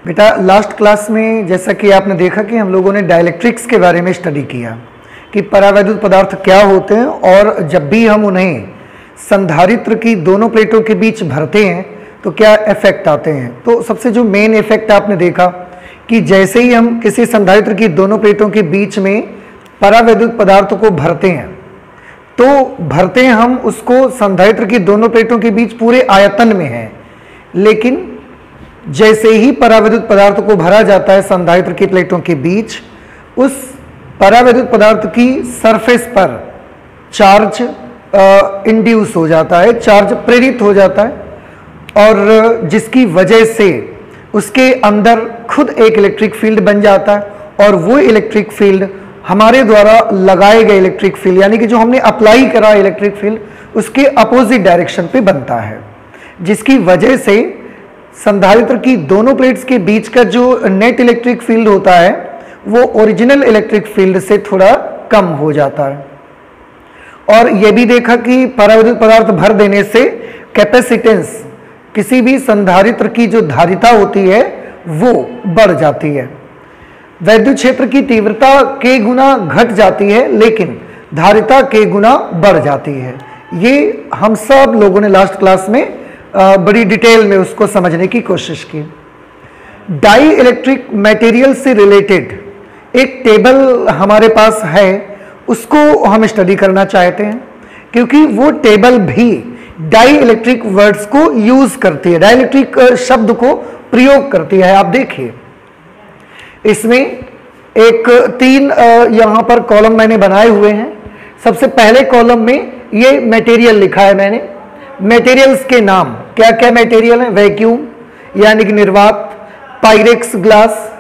बेटा last class में जैसा कि आपने देखा कि हम लोगों ने डाइलेक्ट्रिक्स के बारे में स्टडी किया कि परावैद्युत पदार्थ क्या होते हैं और जब भी हम उन्हें संधारित्र की दोनों प्लेटों के बीच भरते हैं तो क्या इफेक्ट आते हैं। तो सबसे जो मेन इफेक्ट आपने देखा कि जैसे ही हम किसी संधारित्र की दोनों प्लेटों के बीच में परावैद्युत पदार्थ को भरते हैं तो भरते हैं हम उसको संधारित्र की दोनों प्लेटों के बीच पूरे आयतन में है, लेकिन जैसे ही परावैद्युत पदार्थ को भरा जाता है संधारित्र की प्लेटों के बीच, उस परावैद्युत पदार्थ की सरफेस पर चार्ज इंड्यूस हो जाता है, चार्ज प्रेरित हो जाता है और जिसकी वजह से उसके अंदर खुद एक इलेक्ट्रिक फील्ड बन जाता है और वो इलेक्ट्रिक फील्ड हमारे द्वारा लगाए गए इलेक्ट्रिक फील्ड यानी कि जो हमने अप्लाई करा इलेक्ट्रिक फील्ड उसके अपोजिट डायरेक्शन पे बनता है, जिसकी वजह से संधारित्र की दोनों प्लेट्स के बीच का जो नेट इलेक्ट्रिक फील्ड होता है वो ओरिजिनल इलेक्ट्रिक फील्ड से थोड़ा कम हो जाता है। और यह भी देखा कि परावैद्युत पदार्थ भर देने से कैपेसिटेंस किसी भी संधारित्र की जो धारिता होती है वो बढ़ जाती है, वैद्युत क्षेत्र की तीव्रता के गुना घट जाती है लेकिन धारिता के गुना बढ़ जाती है। ये हम सब लोगों ने लास्ट क्लास में बड़ी डिटेल में उसको समझने की कोशिश की। डाई इलेक्ट्रिक मटेरियल से रिलेटेड एक टेबल हमारे पास है, उसको हम स्टडी करना चाहते हैं क्योंकि वो टेबल भी डाई इलेक्ट्रिक वर्ड्स को यूज करती है, डाई इलेक्ट्रिक शब्द को प्रयोग करती है। आप देखिए इसमें एक तीन यहां पर कॉलम मैंने बनाए हुए हैं। सबसे पहले कॉलम में ये मटेरियल लिखा है मैंने, मटेरियल्स के नाम क्या क्या मटेरियल है, वैक्यूम यानी कि निर्वात, पायरेक्स ग्लास,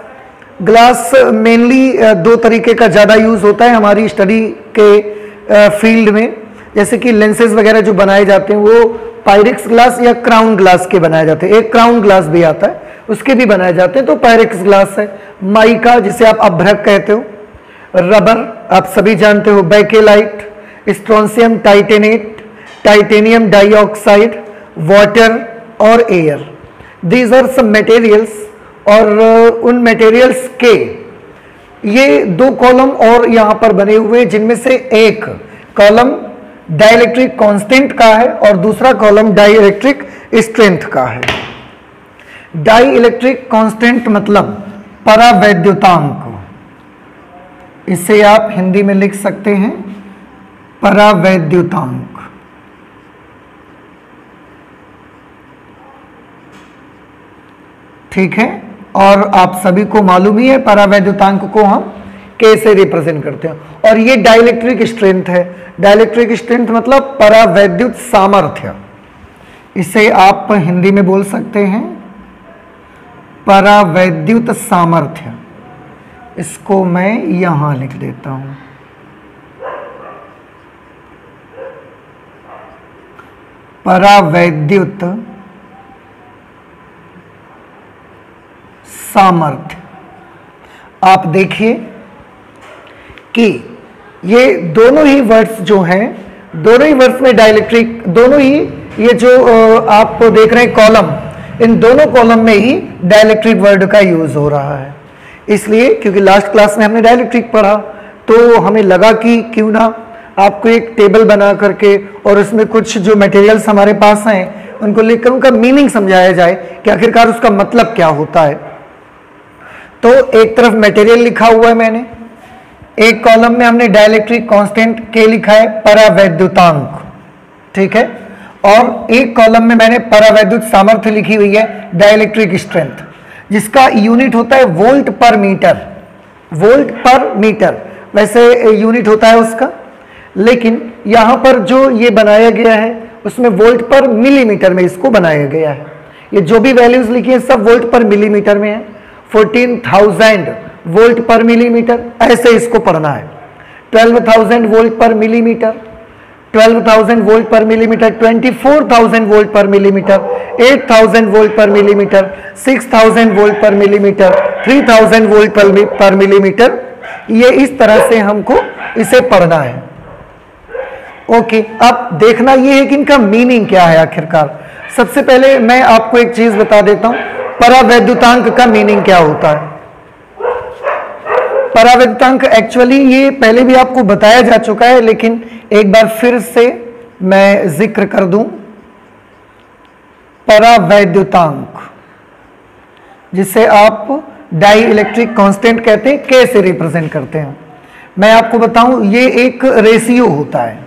ग्लास मेनली दो तरीके का ज़्यादा यूज़ होता है हमारी स्टडी के फील्ड में, जैसे कि लेंसेज वगैरह जो बनाए जाते हैं वो पायरेक्स ग्लास या क्राउन ग्लास के बनाए जाते हैं। एक क्राउन ग्लास भी आता है उसके भी बनाए जाते हैं, तो पायरेक्स ग्लास है। माइका जिसे आप अभ्रक कहते हो, रबर आप सभी जानते हो, bakelite, strontium titanate, titanium dioxide, water और air, these are some materials. और उन मटेरियल्स के ये दो कॉलम और यहाँ पर बने हुए जिनमें से एक कॉलम डाइलेक्ट्रिक कांस्टेंट का है और दूसरा कॉलम डाइलेक्ट्रिक स्ट्रेंथ का है। डाइलेक्ट्रिक कांस्टेंट मतलब परावैद्युतांक, इसे आप हिंदी में लिख सकते हैं परावैद्युतांक। ठीक है, और आप सभी को मालूम ही है परावैद्युतांक को हम कैसे रिप्रेजेंट करते हैं। और ये डाइलेक्ट्रिक स्ट्रेंथ है, डाइलेक्ट्रिक स्ट्रेंथ मतलब परावैद्युत सामर्थ्य, इसे आप हिंदी में बोल सकते हैं परावैद्युत सामर्थ्य। इसको मैं यहां लिख देता हूं, परावैद्युत सामर्थ्य। आप देखिए कि ये दोनों ही वर्ड्स जो हैं, दोनों ही वर्ड्स में डाइलेक्ट्रिक, दोनों ही ये जो आप देख रहे हैं कॉलम, इन दोनों कॉलम में ही डाइलेक्ट्रिक वर्ड का यूज हो रहा है। इसलिए क्योंकि लास्ट क्लास में हमने डाइलेक्ट्रिक पढ़ा तो हमें लगा कि क्यों ना आपको एक टेबल बना करके और उसमें कुछ जो मटेरियल्स हमारे पास हैं उनको लिखकर उनका मीनिंग समझाया जाए कि आखिरकार उसका मतलब क्या होता है। तो एक तरफ मटेरियल लिखा हुआ है मैंने, एक कॉलम में हमने डाइलेक्ट्रिक कांस्टेंट के लिखा है परावैद्युतांक, ठीक है, और एक कॉलम में मैंने परावैद्युत सामर्थ्य लिखी हुई है डाइलेक्ट्रिक स्ट्रेंथ, जिसका यूनिट होता है वोल्ट पर मीटर। वोल्ट पर मीटर वैसे यूनिट होता है उसका, लेकिन यहां पर जो ये बनाया गया है उसमें वोल्ट पर मिलीमीटर में इसको बनाया गया है। ये जो भी वैल्यूज लिखी है सब वोल्ट पर मिलीमीटर में है। 14,000 वोल्ट पर मिलीमीटर, ऐसे इसको पढ़ना है। 12,000 वोल्ट पर मिलीमीटर, 12,000 वोल्ट पर मिलीमीटर, 24,000 वोल्ट पर मिलीमीटर, 8,000 वोल्ट पर मिलीमीटर, 6,000 वोल्ट पर मिलीमीटर, 3,000 वोल्ट पर मिलीमीटर। ये इस तरह से हमको इसे पढ़ना है। ओके, अब देखना ये है कि इनका मीनिंग क्या है आखिरकार। सबसे पहले मैं आपको एक चीज बता देता हूं परावैद्युतांक का मीनिंग क्या होता है? परावैद्युतांक एक्चुअली ये पहले भी आपको बताया जा चुका है, लेकिन एक बार फिर से मैं जिक्र कर दूं। परावैद्युतांक जिसे आप डाई इलेक्ट्रिक कांस्टेंट कहते हैं, कैसे रिप्रेजेंट करते हैं मैं आपको बताऊं। ये एक रेशियो होता है।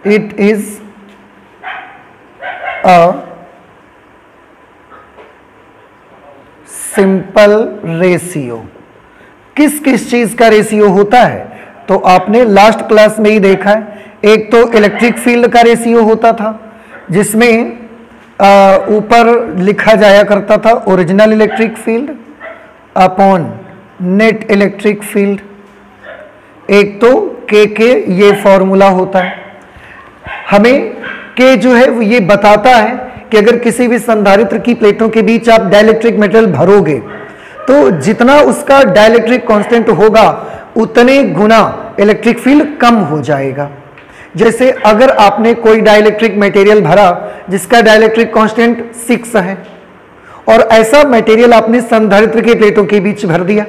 It is a simple ratio. किस किस चीज का रेशियो होता है? तो आपने लास्ट क्लास में ही देखा है। एक तो इलेक्ट्रिक फील्ड का रेशियो होता था, जिसमें ऊपर लिखा जाया करता था original electric field upon net electric field. एक तो के ये फॉर्मूला होता है। हमें के जो है वो ये बताता है कि अगर किसी भी संधारित्र की प्लेटों के बीच आप डाइलेक्ट्रिक मटेरियल भरोगे तो जितना उसका डाइलेक्ट्रिक कांस्टेंट होगा उतने गुना इलेक्ट्रिक फील्ड कम हो जाएगा। जैसे अगर आपने कोई डाइलेक्ट्रिक मटेरियल भरा जिसका डाइलेक्ट्रिक कांस्टेंट 6 है और ऐसा मटेरियल आपने संधारित्र के प्लेटों के बीच भर दिया,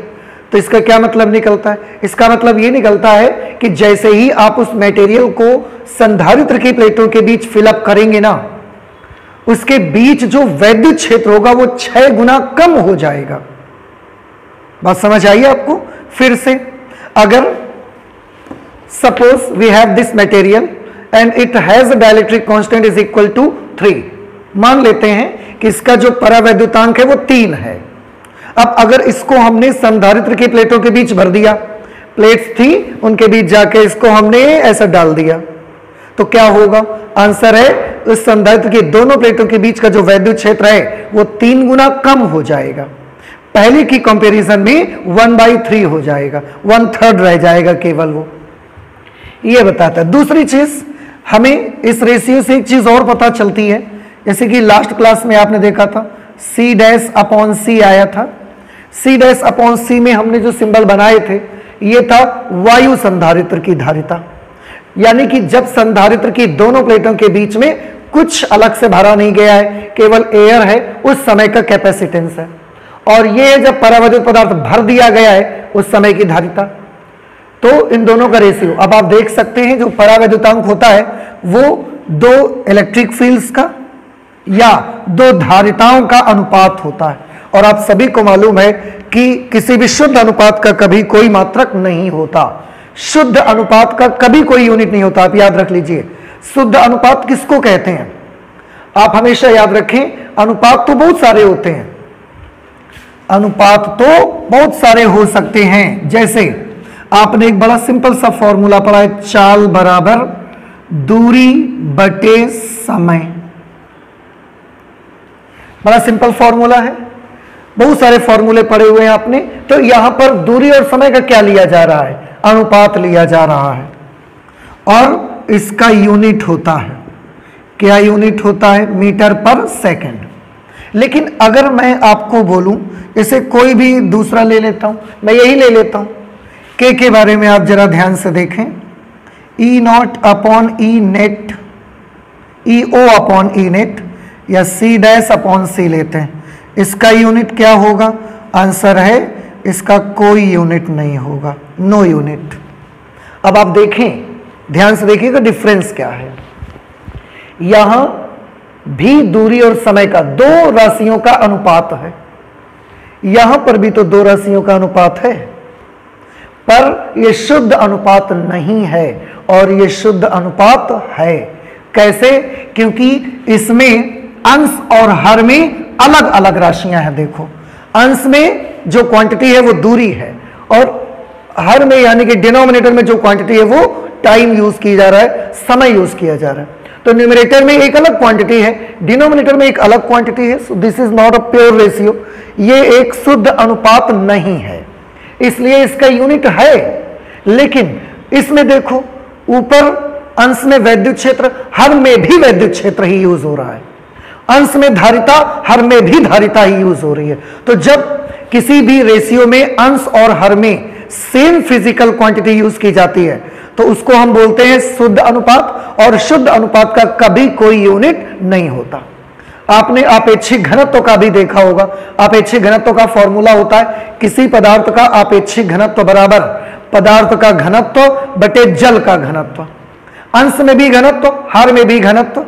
तो इसका क्या मतलब निकलता है? इसका मतलब ये निकलता है कि जैसे ही आप उस मटेरियल को संधारित्र की प्लेटों के बीच फिलअप करेंगे ना, उसके बीच जो वैद्युत क्षेत्र होगा वो 6 गुना कम हो जाएगा। बात समझ आई आपको? फिर से, अगर suppose we have this material and it has a dielectric constant is equal to 3, मान लेते हैं कि इसका जो परावैद्युतांक है वो 3 है। अब अगर इसको हमने संधारित्र की प्लेटों के बीच भर दिया, प्लेट्स थी उनके बीच जाके इसको हमने ऐसा डाल दिया, तो क्या होगा? आंसर है उस संधारित्र की दोनों प्लेटों के बीच का जो वैद्युत क्षेत्र है वो 3 गुना कम हो जाएगा। पहले की कंपैरिजन में 1/3 हो जाएगा, 1/3 रह जाएगा केवल वो। ये बताता है। दूसरी चीज, हमें इस रेशियो से एक चीज और पता चलती है, जैसे कि लास्ट क्लास में आपने देखा था C'/C आया था। C'/C में हमने जो सिंबल बनाए थे ये था वायु संधारित्र की धारिता, यानी कि जब संधारित्र की दोनों प्लेटों के बीच में कुछ अलग से भरा नहीं गया है, केवल एयर है, उस समय का कैपेसिटेंस है। और ये जब परावैद्युत पदार्थ भर दिया गया है उस समय की धारिता। तो इन दोनों का रेशियो अब आप देख सकते हैं, जो परावैद्युतांक होता है वो 2 इलेक्ट्रिक फील्ड्स का या 2 धारिताओं का अनुपात होता है। और आप सभी को मालूम है कि किसी भी शुद्ध अनुपात का कभी कोई मात्रक नहीं होता। शुद्ध अनुपात का कभी कोई यूनिट नहीं होता, आप याद रख लीजिए। शुद्ध अनुपात किसको कहते हैं? आप हमेशा याद रखें, अनुपात तो बहुत सारे होते हैं, अनुपात तो बहुत सारे हो सकते हैं। जैसे आपने एक बड़ा सिंपल सा फॉर्मूला पढ़ा है, चाल बराबर दूरी बटे समय। बड़ा सिंपल फॉर्मूला है, बहुत सारे फॉर्मूले पढ़े हुए हैं आपने। तो यहां पर दूरी और समय का क्या लिया जा रहा है? अनुपात लिया जा रहा है। और इसका यूनिट होता है, क्या यूनिट होता है? मीटर पर सेकंड। लेकिन अगर मैं आपको बोलूं, जैसे कोई भी दूसरा ले लेता हूं, मैं यही ले लेता हूं, के बारे में आप जरा ध्यान से देखें, E0/E net, EO upon E net या C'/C लेते हैं, इसका यूनिट क्या होगा? आंसर है इसका कोई यूनिट नहीं होगा, नो यूनिट। अब आप देखें, ध्यान से देखिएगा डिफरेंस क्या है। यहां भी दूरी और समय का 2 राशियों का अनुपात है, यहां पर भी तो 2 राशियों का अनुपात है, पर यह शुद्ध अनुपात नहीं है और यह शुद्ध अनुपात है। कैसे? क्योंकि इसमें अंश और हर में अलग अलग राशियां हैं। देखो, अंश में जो क्वांटिटी है वो दूरी है, और हर में यानी कि डिनोमिनेटर में जो क्वांटिटी है वो टाइम यूज किया जा रहा है, समय यूज किया जा रहा है। तो न्यूमरेटर में एक अलग क्वांटिटी है, डिनोमिनेटर में एक अलग क्वांटिटी है। So this is not a pure ratio, ये एक शुद्ध अनुपात नहीं है, इसलिए इसका यूनिट है। लेकिन इसमें देखो, ऊपर अंश में वैद्युत क्षेत्र, हर में भी वैद्युत क्षेत्र ही यूज हो रहा है, अंश में धारिता, हर में भी धारिता ही यूज हो रही है। तो जब किसी भी रेशियो में अंश और हर में सेम फिजिकल क्वांटिटी यूज की जाती है तो उसको हम बोलते हैं शुद्ध अनुपात, और शुद्ध अनुपात का कभी कोई यूनिट नहीं होता। आपने आपेक्षिक घनत्व का भी देखा होगा। आपेक्षिक घनत्व का फॉर्मूला होता है किसी पदार्थ का आपेक्षिक घनत्व बराबर पदार्थ का घनत्व बटे जल का घनत्व। अंश में भी घनत्व, हर में भी घनत्व,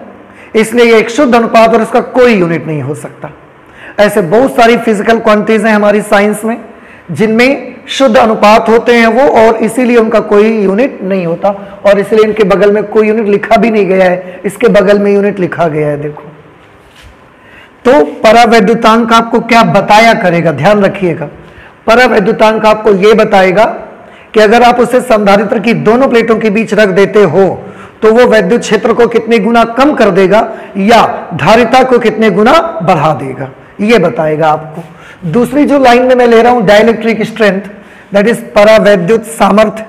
इसलिए एक शुद्ध अनुपात और इसका कोई यूनिट नहीं हो सकता। ऐसे बहुत सारी फिजिकल क्वांटिटीज हैं हमारी साइंस में जिनमें शुद्ध अनुपात होते हैं वो, और इसीलिए उनका कोई यूनिट नहीं होता, और इसलिए इनके बगल में कोई यूनिट लिखा भी नहीं गया है, इसके बगल में यूनिट लिखा गया है। देखो, तो परावैद्युतांक आपको क्या बताया करेगा, ध्यान रखिएगा। परावैद्युतांक आपको यह बताएगा कि अगर आप उसे संधारित्र की दोनों प्लेटों के बीच रख देते हो तो वो वैद्युत क्षेत्र को कितने गुना कम कर देगा या धारिता को कितने गुना बढ़ा देगा, ये बताएगा आपको। दूसरी जो लाइन में मैं ले रहा हूं डाइलेक्ट्रिक स्ट्रेंथ, दैट इज परावैद्युत सामर्थ्य।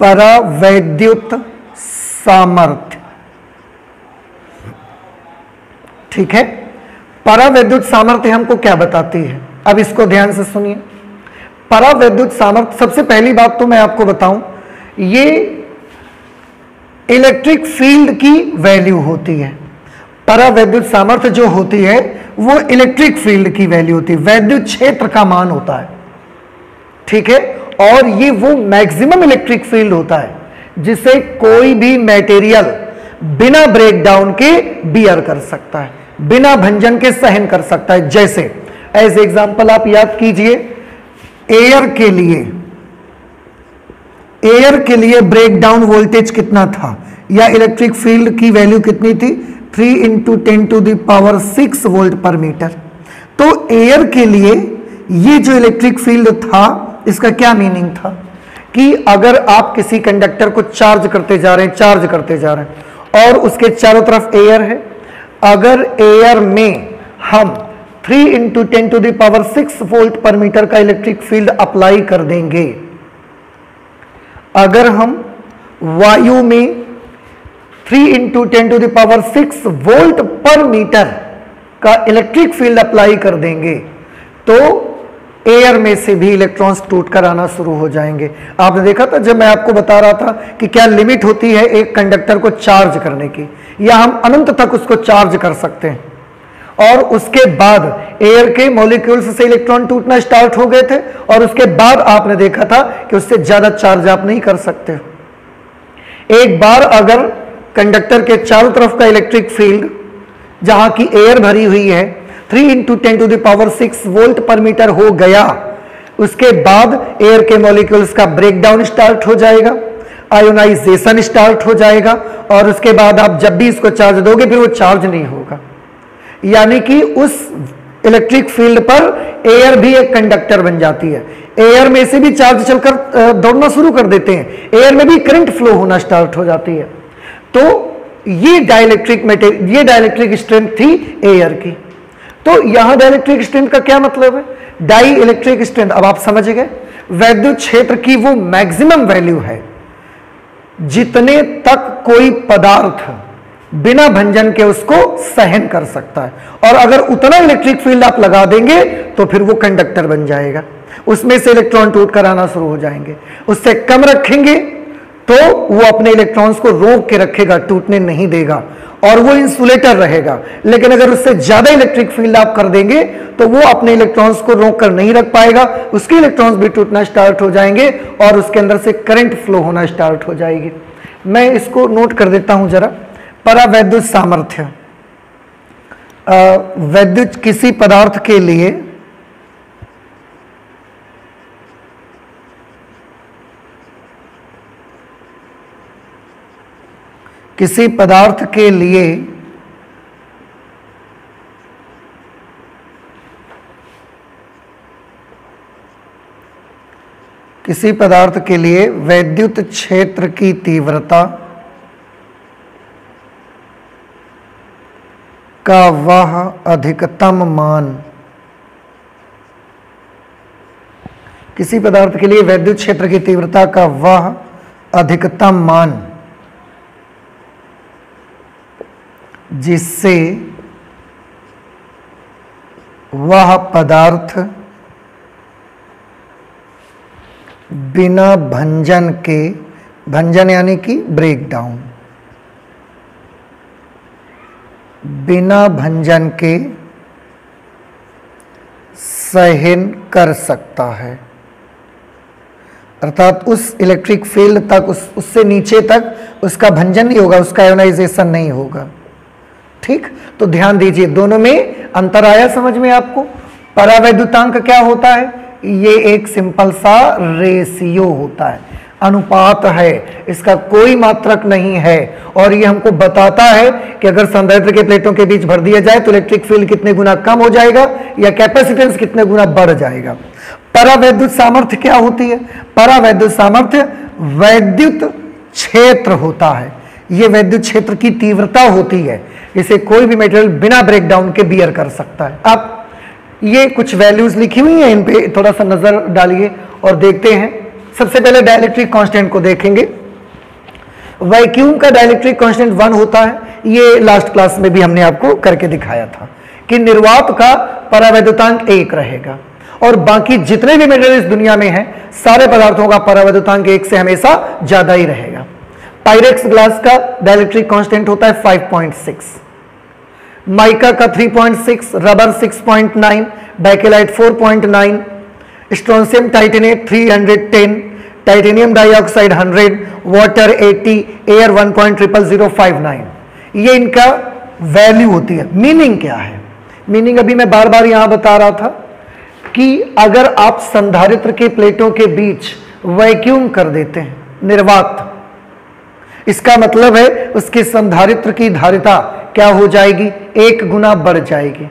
परावैद्युत सामर्थ्य, ठीक है। परावैद्युत सामर्थ्य हमको क्या बताती है, अब इसको ध्यान से सुनिए। परावैद्युत सामर्थ्य, सबसे पहली बात तो मैं आपको बताऊं, ये इलेक्ट्रिक फील्ड की वैल्यू होती है। परावैद्युत सामर्थ्य जो होती है वो इलेक्ट्रिक फील्ड की वैल्यू होती है, वैद्युत क्षेत्र का मान होता है, ठीक है। और ये वो मैक्सिमम इलेक्ट्रिक फील्ड होता है जिसे कोई भी मटेरियल बिना ब्रेकडाउन के बियर कर सकता है, बिना भंजन के सहन कर सकता है। जैसे एज एग्जांपल आप याद कीजिए, एयर के लिए ब्रेकडाउन वोल्टेज कितना था या इलेक्ट्रिक फील्ड की वैल्यू कितनी थी, 3 × 10⁶ वोल्ट पर मीटर। तो एयर के लिए ये जो इलेक्ट्रिक फील्ड था, इसका क्या मीनिंग था कि अगर आप किसी कंडक्टर को चार्ज करते जा रहे हैं और उसके चारों तरफ एयर है, अगर एयर में हम 3 × 10⁶ वोल्ट पर मीटर का इलेक्ट्रिक फील्ड अप्लाई कर देंगे, अगर हम वायु में 3 × 10⁶ वोल्ट पर मीटर का इलेक्ट्रिक फील्ड अप्लाई कर देंगे तो एयर में से भी इलेक्ट्रॉन्स टूटकर आना शुरू हो जाएंगे। आपने देखा था जब मैं आपको बता रहा था कि क्या लिमिट होती है एक कंडक्टर को चार्ज करने की, या हम अनंत तक उसको चार्ज कर सकते हैं, और उसके बाद एयर के मॉलिक्यूल्स से इलेक्ट्रॉन टूटना स्टार्ट हो गए थे, और उसके बाद आपने देखा था कि उससे ज्यादा चार्ज आप नहीं कर सकते। एक बार अगर कंडक्टर के चारों तरफ का इलेक्ट्रिक फील्ड जहां की एयर भरी हुई है 3 × 10⁶ वोल्ट पर मीटर हो गया, उसके बाद एयर के मॉलिक्यूल्स का ब्रेकडाउन स्टार्ट हो जाएगा, आयोनाइजेशन स्टार्ट हो जाएगा, और उसके बाद आप जब भी इसको चार्ज दोगे फिर वो चार्ज नहीं होगा। यानी कि उस इलेक्ट्रिक फील्ड पर एयर भी एक कंडक्टर बन जाती है। एयर में से भी चार्ज चलकर दौड़ना शुरू कर देते हैं, एयर में भी करंट फ्लो होना स्टार्ट हो जाती है। तो ये डाइलेक्ट्रिक स्ट्रेंथ थी एयर की। तो यहां डाइलेक्ट्रिक स्ट्रेंथ का क्या मतलब है, डाई इलेक्ट्रिक स्ट्रेंथ, अब आप समझ गए, वैद्युत क्षेत्र की वो मैक्सिमम वैल्यू है जितने तक कोई पदार्थ बिना भंजन के उसको सहन कर सकता है, और अगर उतना इलेक्ट्रिक फील्ड आप लगा देंगे तो फिर वो कंडक्टर बन जाएगा, उसमें से इलेक्ट्रॉन टूट कर आना शुरू हो जाएंगे। उससे कम रखेंगे तो वो अपने इलेक्ट्रॉन्स को रोक के रखेगा, टूटने नहीं देगा, और वो इंसुलेटर रहेगा। लेकिन अगर उससे ज्यादा इलेक्ट्रिक फील्ड आप कर देंगे तो वो अपने इलेक्ट्रॉन्स को रोक कर नहीं रख पाएगा, उसके इलेक्ट्रॉन्स भी टूटना स्टार्ट हो जाएंगे और उसके अंदर से करंट फ्लो होना स्टार्ट हो जाएगी। मैं इसको नोट कर देता हूं जरा। परावैद्युत सामर्थ्य, वैद्युत किसी पदार्थ के लिए किसी पदार्थ के लिए वैद्युत क्षेत्र की तीव्रता का वह अधिकतम मान, किसी पदार्थ के लिए वैद्युत क्षेत्र की तीव्रता का वह अधिकतम मान जिससे वह पदार्थ बिना भंजन के, भंजन यानी कि ब्रेकडाउन, बिना भंजन के सहन कर सकता है, अर्थात उस इलेक्ट्रिक फील्ड तक, उससे नीचे तक उसका भंजन नहीं होगा, उसका आयोनाइजेशन नहीं होगा। ठीक, तो ध्यान दीजिए, दोनों में अंतर आया समझ में आपको। परावैद्युतांक क्या होता है? ये एक सिंपल सा रेशियो होता है, अनुपात है, इसका कोई मात्रक नहीं है, और ये हमको बताता है कि अगर संधारित्र के प्लेटों के बीच भर दिया जाए तो इलेक्ट्रिक फील्ड कितने गुना कम हो जाएगा या कैपेसिटेंस कितने गुना बढ़ जाएगा। परावैद्युत सामर्थ्य क्या होती है? परावैद्युत सामर्थ्य वैद्युत क्षेत्र होता है, ये वैद्युत क्षेत्र की तीव्रता होती है, इसे कोई भी मटेरियल बिना ब्रेकडाउन के बियर कर सकता है। अब ये कुछ वैल्यूज लिखी हुई हैं, इन पे थोड़ा सा नजर डालिए और देखते हैं। सबसे पहले डाइलेक्ट्रिक कांस्टेंट को देखेंगे। वैक्यूम का डाइलेक्ट्रिक कांस्टेंट 1 होता है, ये लास्ट क्लास में भी हमने आपको करके दिखाया था कि निर्वात का परावैद्युतांक 1 रहेगा, और बाकी जितने भी मटेरियल इस दुनिया में हैं सारे पदार्थों का परावैद्युतांक 1 से हमेशा ज्यादा ही रहेगा। पायरेक्स ग्लास का डाइलेक्ट्रिक कांस्टेंट होता है 5.6, माइका का 3.6, rubber 6.9, Bakelite 4.9, strontium titanate 310, titanium dioxide 100, water 80, air 1.00059। ये इनका वैल्यू होती है। मीनिंग क्या है? मीनिंग अभी मैं बार बार यहां बता रहा था कि अगर आप संधारित्र के प्लेटों के बीच वैक्यूम कर देते हैं, निर्वात, इसका मतलब है उसके संधारित्र की धारिता क्या हो जाएगी? 1 गुना बढ़ जाएगी।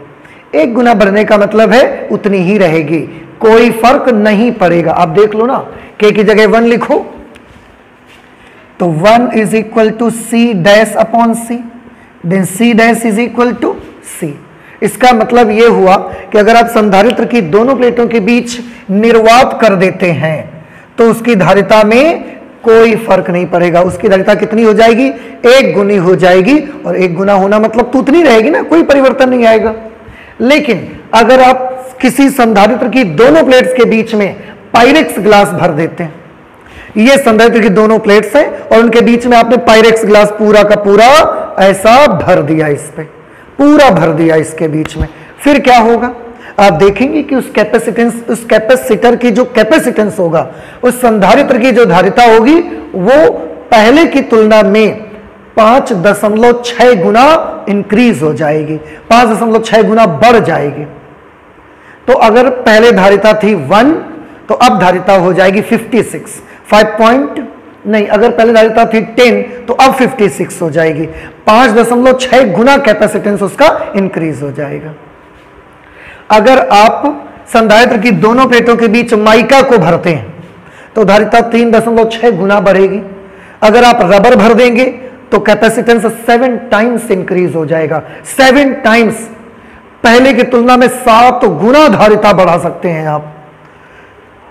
1 गुना बढ़ने का मतलब है उतनी ही रहेगी, कोई फर्क नहीं पड़ेगा। आप देख लो ना, के की जगह 1 लिखो तो 1 is equal to C dash upon C, then C dash is equal to C. इसका मतलब यह हुआ कि अगर आप संधारित्र की दोनों प्लेटों के बीच निर्वात कर देते हैं तो उसकी धारिता में कोई फर्क नहीं पड़ेगा। उसकी धारिता कितनी हो जाएगी? 1 गुनी हो जाएगी, और 1 गुना होना मतलब तो उतनी रहेगी ना, कोई परिवर्तन नहीं आएगा। लेकिन अगर आप किसी संधारित्र की दोनों प्लेट्स के बीच में पायरेक्स ग्लास भर देते हैं, ये संधारित्र की दोनों प्लेट्स हैं और उनके बीच में आपने पायरेक्स ग्लास पूरा का पूरा ऐसा भर दिया, इस पे पूरा भर दिया इसके बीच में, फिर क्या होगा? आप देखेंगे कि उस कैपेसिटर की जो कैपेसिटेंस होगा, उस संधारित्र की जो धारिता होगी, वो पहले की तुलना में 5.6 गुना इंक्रीज हो जाएगी, 5.6 गुना बढ़ जाएगी। तो अगर पहले धारिता थी 1 तो अब धारिता हो जाएगी 56, 5 नहीं, अगर पहले धारिता थी 10 तो अब 56 हो जाएगी, 5.6 गुना कैपेसिटेंस उसका इंक्रीज हो जाएगा। अगर आप संधारित्र की दोनों प्लेटों के बीच माइका को भरते हैं तो धारिता 3.6 गुना बढ़ेगी। अगर आप रबर भर देंगे तो कैपेसिटेंस 7 टाइम्स इंक्रीज हो जाएगा, 7 टाइम्स, पहले की तुलना में 7 गुना धारिता बढ़ा सकते हैं आप।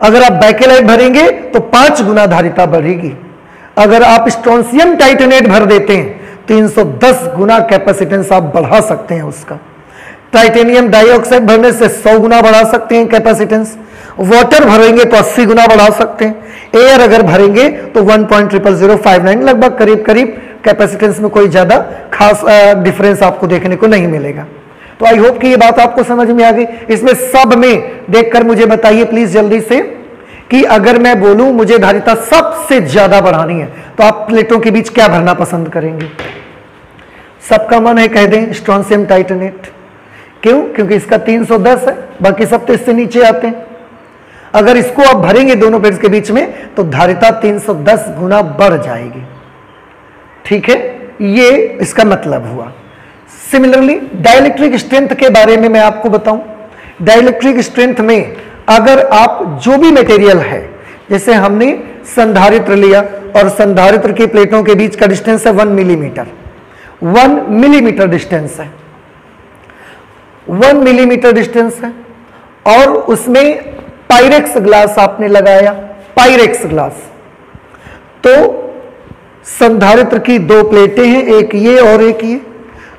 अगर आप बैकेलाइट भरेंगे तो 5 गुना धारिता बढ़ेगी। अगर आप स्ट्रोंशियम टाइटेनेट भर देते हैं 310 गुना कैपेसिटेंस आप बढ़ा सकते हैं उसका। टाइटेनियम डाइऑक्साइड भरने से 100 गुना बढ़ा सकते हैं कैपेसिटेंस। वाटर भरेंगे तो 80 गुना बढ़ा सकते हैं। एयर अगर भरेंगे तो 1.00059, लगभग करीब करीब कैपेसिटेंस में कोई ज्यादा खास डिफरेंस आपको देखने को नहीं मिलेगा। तो आई होप कि ये बात आपको समझ में आ गई। इसमें सब में देखकर मुझे बताइए प्लीज जल्दी से कि अगर मैं बोलूं मुझे धारिता सबसे ज्यादा बढ़ानी है तो आप प्लेटों के बीच क्या भरना पसंद करेंगे? सबका मन है कह दें स्ट्रोंशियम टाइटेनेट। क्यों? क्योंकि इसका 310 है, बाकी सब तो इससे नीचे आते हैं। अगर इसको आप भरेंगे दोनों प्लेट्स के बीच में तो धारिता 310 गुना बढ़ जाएगी। ठीक है, ये इसका मतलब हुआ। सिमिलरली डाइलेक्ट्रिक स्ट्रेंथ के बारे में मैं आपको बताऊं। डाइलेक्ट्रिक स्ट्रेंथ में अगर आप जो भी मटेरियल है, जैसे हमने संधारित्र लिया और संधारित्र की प्लेटों के बीच का डिस्टेंस है 1 मिलीमीटर, 1 मिलीमीटर डिस्टेंस है, 1 मिलीमीटर डिस्टेंस है, और उसमें पायरेक्स ग्लास आपने लगाया, पायरेक्स ग्लास, तो संधारित्र की 2 प्लेटें हैं, एक ये और एक ये,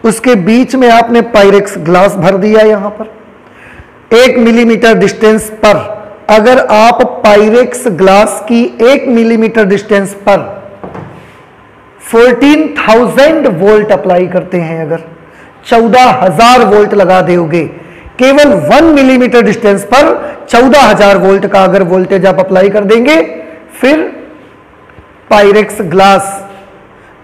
उसके बीच में आपने पायरेक्स ग्लास भर दिया। यहां पर 1 मिलीमीटर डिस्टेंस पर अगर आप पायरेक्स ग्लास की 1 मिलीमीटर डिस्टेंस पर 14,000 वोल्ट अप्लाई करते हैं, अगर 14,000 वोल्ट लगा दोगे। केवल 1 मिलीमीटर डिस्टेंस पर 14,000 वोल्ट का अगर वोल्टेज आप अप्लाई कर देंगे, फिर पायरेक्स ग्लास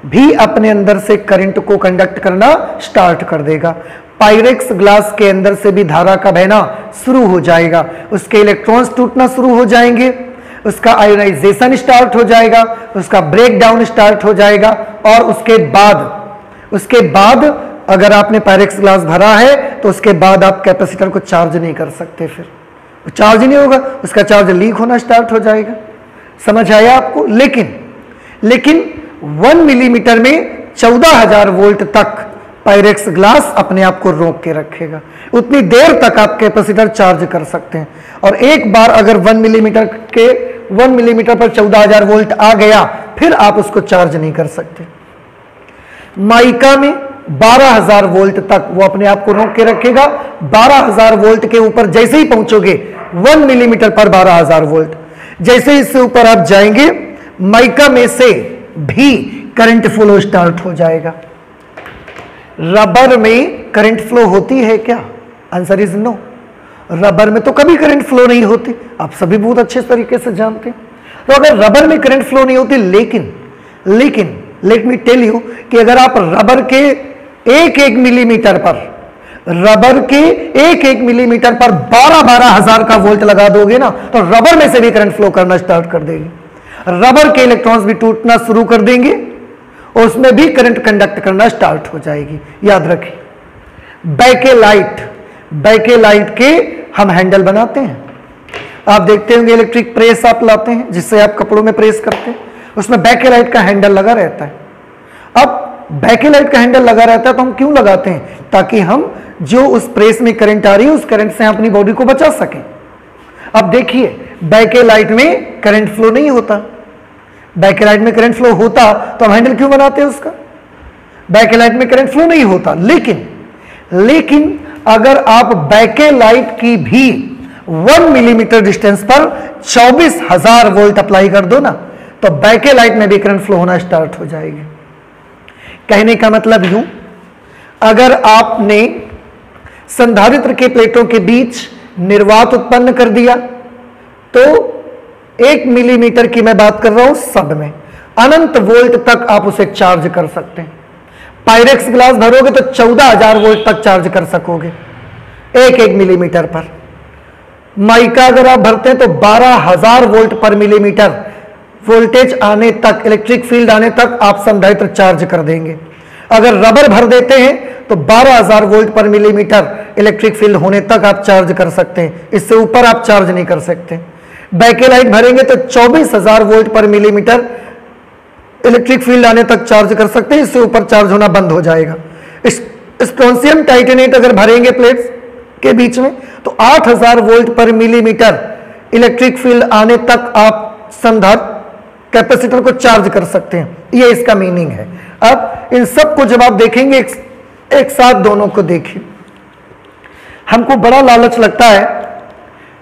भी अपने अंदर से करंट को कंडक्ट करना स्टार्ट कर देगा। पायरेक्स ग्लास के अंदर से भी धारा का बहना शुरू हो जाएगा, उसके इलेक्ट्रॉन्स टूटना शुरू हो जाएंगे, उसका आयोनाइजेशन स्टार्ट हो जाएगा, उसका ब्रेक डाउन स्टार्ट हो जाएगा। और उसके बाद अगर आपने पायरेक्स ग्लास भरा है तो उसके बाद आप कैपेसिटर को चार्ज नहीं कर सकते, फिर वो चार्ज ही नहीं होगा, उसका चार्ज लीक होना स्टार्ट हो जाएगा। समझ आया आपको? लेकिन 1 मिलीमीटर में 14,000 वोल्ट तक पायरेक्स ग्लास अपने आप को रोक के रखेगा। उतनी देर तक आप कैपेसिटर चार्ज कर सकते हैं। और एक बार अगर 1 मिलीमीटर पर 14,000 वोल्ट आ गया, फिर आप उसको चार्ज नहीं कर सकते। माइका में 12,000 वोल्ट तक वो अपने आप को रोक के रखेगा। 12,000 वोल्ट के ऊपर जैसे ही पहुंचोगे, 1 मिलीमीटर पर 12,000 वोल्ट, जैसे ही इससे ऊपर आप जाएंगे, माइका में से भी करंट फ्लो स्टार्ट हो जाएगा। रबर में करंट फ्लो होती है क्या? Answer is no. रबर में तो कभी करंट फ्लो नहीं होती, आप सभी बहुत अच्छे तरीके से जानते हैं। तो अगर रबर में करंट फ्लो नहीं होती, लेकिन लेट मी टेल यू कि अगर आप रबर के एक मिलीमीटर पर 12,000 का वोल्ट लगा दोगे ना, तो रबर में से भी करंट फ्लो करना स्टार्ट कर देगी। रबर के इलेक्ट्रॉन्स भी टूटना शुरू कर देंगे और उसमें भी करंट कंडक्ट करना स्टार्ट हो जाएगी। याद रखिए, बैकेलाइट के हम हैंडल बनाते हैं। आप देखते होंगे इलेक्ट्रिक प्रेस आप लाते हैं जिससे आप कपड़ों में प्रेस करते हैं, उसमें बैकेलाइट का हैंडल लगा रहता है। अब बैकेलाइट का हैंडल लगा रहता है तो हम क्यों लगाते हैं? ताकि हम जो उस प्रेस में करंट आ रही है उस करंट से अपनी बॉडी को बचा सकें। अब देखिए, बैकेलाइट में करंट फ्लो नहीं होता। बैकेलाइट में करंट फ्लो होता तो हम हैंडल क्यों बनाते हैं उसका? बैकेलाइट में करंट फ्लो नहीं होता। लेकिन अगर आप बैकेलाइट की भी 1 मिलीमीटर डिस्टेंस पर 24,000 वोल्ट अप्लाई कर दो ना, तो बैकेलाइट में भी करंट फ्लो होना स्टार्ट हो जाएगी। कहने का मतलब यूं, अगर आपने संधारित्र के प्लेटों के बीच निर्वात उत्पन्न कर दिया तो 1 मिलीमीटर की मैं बात कर रहा हूं, सब में अनंत वोल्ट तक आप उसे चार्ज कर सकते हैं। पायरेक्स ग्लास भरोगे तो 14,000 वोल्ट तक चार्ज कर सकोगे 1 मिलीमीटर पर। माइका अगर आप भरते हैं तो 12,000 वोल्ट पर मिलीमीटर वोल्टेज आने तक, इलेक्ट्रिक फील्ड आने तक आप संधारित्र चार्ज कर देंगे। अगर रबर भर देते हैं तो 12,000 वोल्ट पर मिलीमीटर इलेक्ट्रिक फील्ड होने तक आप चार्ज कर सकते हैं, इससे ऊपर आप चार्ज नहीं कर सकते। बैकेलाइट भरेंगे तो 24,000 वोल्ट पर मिलीमीटर इलेक्ट्रिक फील्ड आने तक चार्ज कर सकते हैं, इससे ऊपर चार्ज होना बंद हो जाएगा। स्ट्रोंशियम टाइटेनेट अगर भरेंगे प्लेट्स के बीच में तो 8,000 वोल्ट पर मिलीमीटर इलेक्ट्रिक फील्ड आने तक आप संधारित्र कैपेसिटर को चार्ज कर सकते हैं। ये इसका मीनिंग है। अब इन सब को जब आप देखेंगे एक साथ दोनों को देखिए, हमको बड़ा लालच लगता है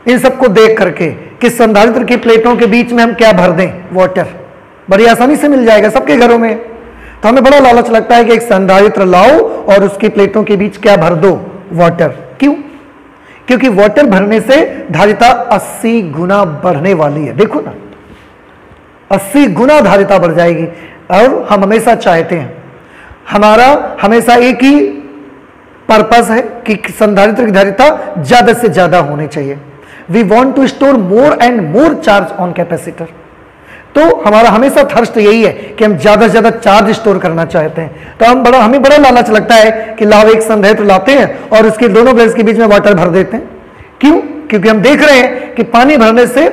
इन सबको देख करके कि संधारित्र की प्लेटों के बीच में हम क्या भर दें, वाटर बड़ी आसानी से मिल जाएगा सबके घरों में। तो हमें बड़ा लालच लगता है कि एक संधारित्र लाओ और उसकी प्लेटों के बीच क्या भर दो, वाटर। क्यों? क्योंकि वाटर भरने से धारिता 80 गुना बढ़ने वाली है। देखो ना, 80 गुना धारिता बढ़ जाएगी। और हम हमेशा चाहते हैं, हमारा हमेशा एक ही पर्पस है कि संधारित्र की धारिता ज्यादा से ज्यादा होनी चाहिए। We want to store more and more charge on capacitor. तो हमारा हमेशा थर्स्ट यही है कि हम ज्यादा से ज्यादा चार्ज स्टोर करना चाहते हैं। तो हमें बड़ा लालच लगता है कि लाओ एक संधारित्र लाते हैं और उसके दोनों प्लेट्स के बीच में वाटर भर देते हैं। क्यों? क्योंकि हम देख रहे हैं कि पानी भरने से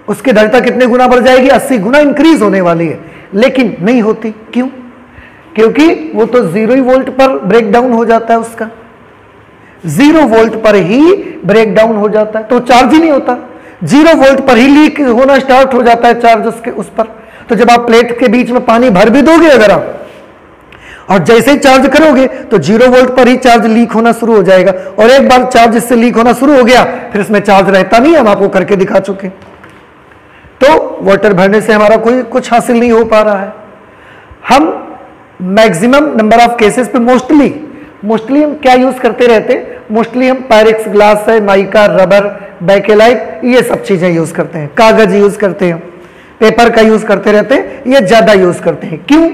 उसकी धारिता कितने गुना बढ़ जाएगी, 80 गुना इंक्रीज होने वाली है। लेकिन नहीं होती। क्यों? क्योंकि वो तो 0 वोल्ट पर ब्रेक डाउन हो जाता है, उसका 0 वोल्ट पर ही ब्रेक डाउन हो जाता है, तो चार्ज ही नहीं होता। 0 वोल्ट पर ही लीक होना स्टार्ट हो जाता है चार्ज उस पर। तो जब आप प्लेट के बीच में पानी भर भी दोगे अगर आप, और जैसे ही चार्ज करोगे तो 0 वोल्ट पर ही चार्ज लीक होना शुरू हो जाएगा। और एक बार चार्ज इससे लीक होना शुरू हो गया फिर इसमें चार्ज रहता नहीं, हम आपको करके दिखा चुके। तो वाटर भरने से हमारा कोई कुछ हासिल नहीं हो पा रहा है। हम मैक्सिमम नंबर ऑफ केसेस पे मोस्टली मोस्टली हम क्या यूज करते रहते हैं, मोस्टली हम पायरेक्स ग्लास है, माइका, रबर, बैकेलाइट, ये सब चीजें यूज करते हैं, कागज यूज करते हैं, पेपर का यूज करते रहते हैं, ये ज्यादा यूज करते हैं। क्यों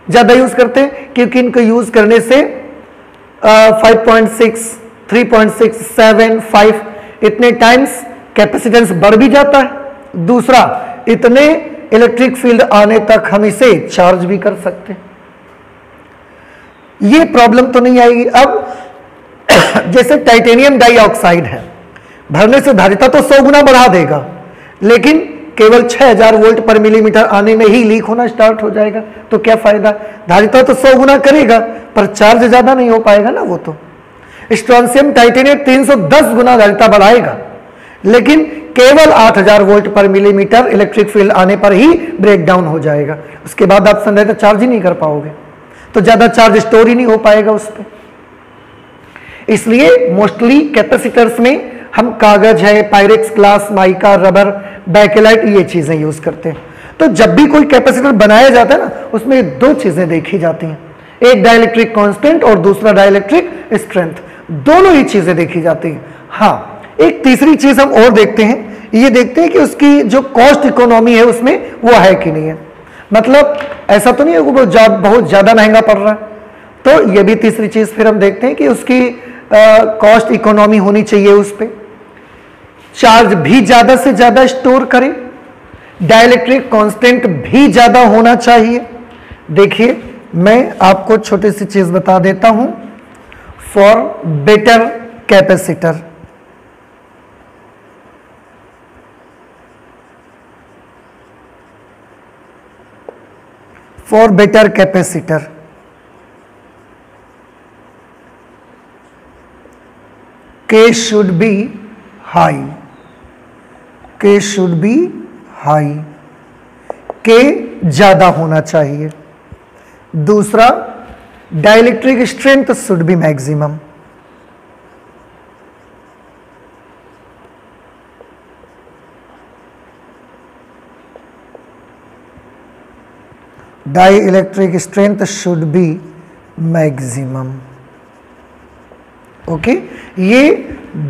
ज्यादा यूज करते हैं? क्योंकि इनको यूज करने से 5.6, 3.6, 7, 5 इतने टाइम्स कैपेसिटेंस बढ़ भी जाता है। दूसरा, इतने इलेक्ट्रिक फील्ड आने तक हम इसे चार्ज भी कर सकते हैं। ये प्रॉब्लम तो नहीं आएगी। अब जैसे टाइटेनियम डाइऑक्साइड है, भरने से धारिता तो 100 गुना बढ़ा देगा, लेकिन केवल 6000 वोल्ट पर मिलीमीटर आने में ही लीक होना स्टार्ट हो जाएगा, तो क्या फायदा? धारिता तो 100 गुना करेगा पर चार्ज ज्यादा नहीं हो पाएगा ना वो तो। स्ट्रोंशियम टाइटेनियम 310 गुना धारिता बढ़ाएगा, लेकिन केवल 8000 वोल्ट पर मिलीमीटर इलेक्ट्रिक फील्ड आने पर ही ब्रेक डाउन हो जाएगा। उसके बाद आप संधारित्र चार्ज ही नहीं कर पाओगे, तो ज्यादा चार्ज स्टोर ही नहीं हो पाएगा उस पर। इसलिए मोस्टली कैपेसिटर्स में हम कागज है, Pyrex glass, mica, rubber, Bakelite, ये चीजें यूज करते हैं। तो जब भी कोई कैपेसिटर बनाया जाता है ना, उसमें दो चीजें देखी जाती हैं, एक डाइलेक्ट्रिक कांस्टेंट और दूसरा डाइलेक्ट्रिक स्ट्रेंथ, दोनों ही चीजें देखी जाती हैं। हाँ, एक तीसरी चीज हम और देखते हैं, ये देखते हैं कि उसकी जो कॉस्ट इकोनॉमी है उसमें वो है कि नहीं है। मतलब ऐसा तो नहीं है वो बहुत ज्यादा महंगा पड़ रहा है, तो ये भी तीसरी चीज फिर हम देखते हैं कि उसकी कॉस्ट इकोनॉमी होनी चाहिए, उस पर चार्ज भी ज्यादा से ज्यादा स्टोर करे, डाइलेक्ट्रिक कांस्टेंट भी ज्यादा होना चाहिए। देखिए मैं आपको छोटी सी चीज बता देता हूं, for better capacitor, for better capacitor, K should be high, K should be high, K ज्यादा होना चाहिए। दूसरा, dielectric strength should be maximum, dielectric strength should be maximum. Okay, ये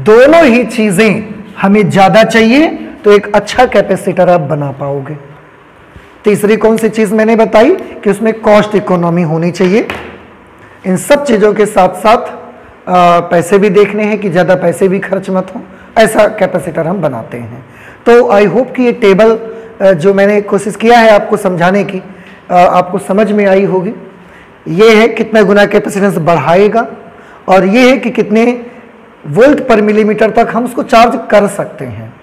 दोनों ही चीजें हमें ज्यादा चाहिए तो एक अच्छा कैपेसिटर आप बना पाओगे। तीसरी कौन सी चीज मैंने बताई कि उसमें कॉस्ट इकोनॉमी होनी चाहिए। इन सब चीजों के साथ साथ पैसे भी देखने हैं कि ज्यादा पैसे भी खर्च मत हो, ऐसा कैपेसिटर हम बनाते हैं। तो आई होप कि ये टेबल जो मैंने कोशिश किया है आपको समझाने की, आपको समझ में आई होगी। ये है कितना गुना कैपेसिटेंस बढ़ाएगा, और ये है कि कितने वोल्ट पर मिलीमीटर तक हम उसको चार्ज कर सकते हैं।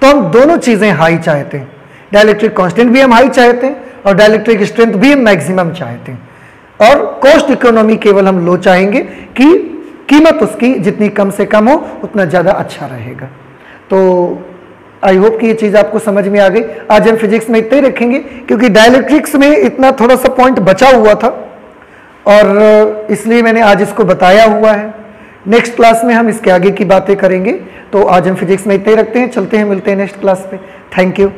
तो हम दोनों चीजें हाई चाहते हैं, डाइलेक्ट्रिक कांस्टेंट भी हम हाई चाहते हैं और डाइलेक्ट्रिक स्ट्रेंथ भी हम मैक्सिमम चाहते हैं, और कॉस्ट इकोनॉमी केवल हम लो चाहेंगे कि कीमत उसकी जितनी कम से कम हो उतना ज़्यादा अच्छा रहेगा। तो आई होप कि ये चीज़ आपको समझ में आ गई। आज हम फिजिक्स में इतना ही रखेंगे क्योंकि डाइलेक्ट्रिक्स में इतना थोड़ा सा पॉइंट बचा हुआ था और इसलिए मैंने आज इसको बताया हुआ है। नेक्स्ट क्लास में हम इसके आगे की बातें करेंगे। तो आज हम फिजिक्स में इतना ही रखते हैं, चलते हैं, मिलते हैं नेक्स्ट क्लास पे। Thank you.